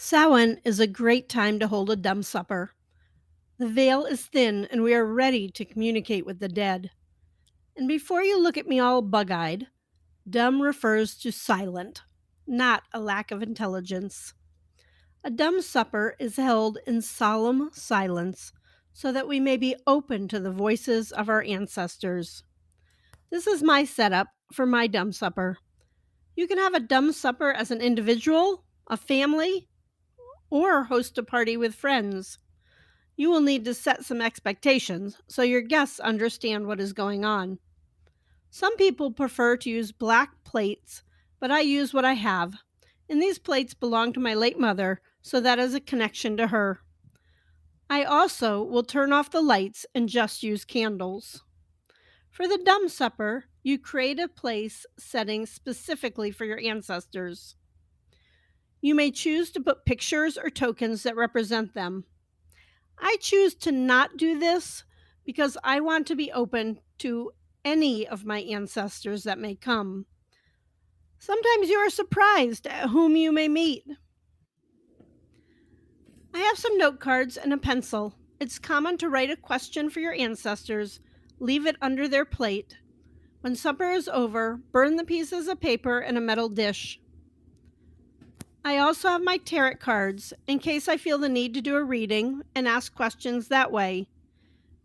Samhain is a great time to hold a dumb supper. The veil is thin and we are ready to communicate with the dead. And before you look at me all bug eyed, dumb refers to silent, not a lack of intelligence. A dumb supper is held in solemn silence so that we may be open to the voices of our ancestors. This is my setup for my dumb supper. You can have a dumb supper as an individual, a family, or host a party with friends. You will need to set some expectations so your guests understand what is going on. Some people prefer to use black plates, but I use what I have. And these plates belong to my late mother, so that is a connection to her. I also will turn off the lights and just use candles. For the dumb supper, you create a place setting specifically for your ancestors. You may choose to put pictures or tokens that represent them. I choose to not do this because I want to be open to any of my ancestors that may come. Sometimes you are surprised at whom you may meet. I have some note cards and a pencil. It's common to write a question for your ancestors, leave it under their plate. When supper is over, burn the pieces of paper in a metal dish. I also have my tarot cards in case I feel the need to do a reading and ask questions that way.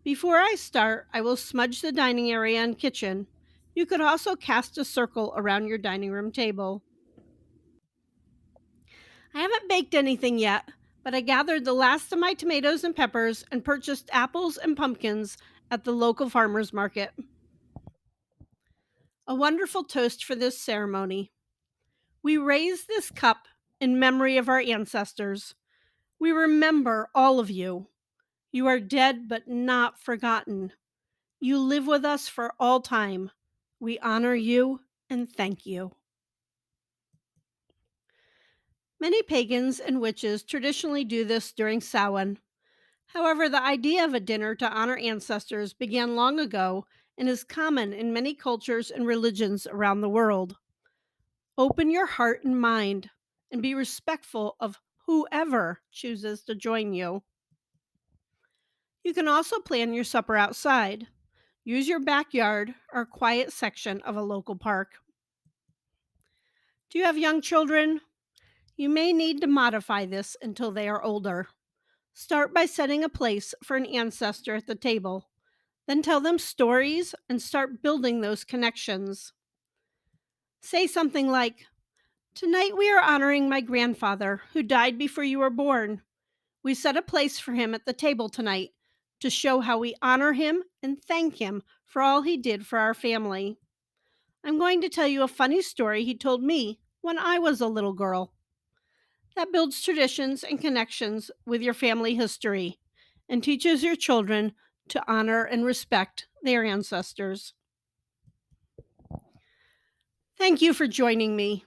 Before I start, I will smudge the dining area and kitchen. You could also cast a circle around your dining room table. I haven't baked anything yet, but I gathered the last of my tomatoes and peppers and purchased apples and pumpkins at the local farmer's market. A wonderful toast for this ceremony. We raise this cup in memory of our ancestors. We remember all of you. You are dead but not forgotten. You live with us for all time. We honor you and thank you. Many pagans and witches traditionally do this during Samhain. However, the idea of a dinner to honor ancestors began long ago and is common in many cultures and religions around the world. Open your heart and mind and be respectful of whoever chooses to join you. You can also plan your supper outside. Use your backyard or quiet section of a local park. Do you have young children? You may need to modify this until they are older. Start by setting a place for an ancestor at the table. Then tell them stories and start building those connections. Say something like, "Tonight we are honoring my grandfather who died before you were born. We set a place for him at the table tonight to show how we honor him and thank him for all he did for our family. I'm going to tell you a funny story he told me when I was a little girl." That builds traditions and connections with your family history and teaches your children to honor and respect their ancestors. Thank you for joining me.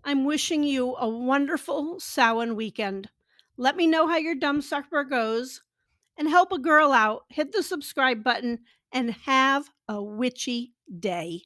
I'm wishing you a wonderful Samhain weekend. Let me know how your dumb supper goes and help a girl out. Hit the subscribe button and have a witchy day.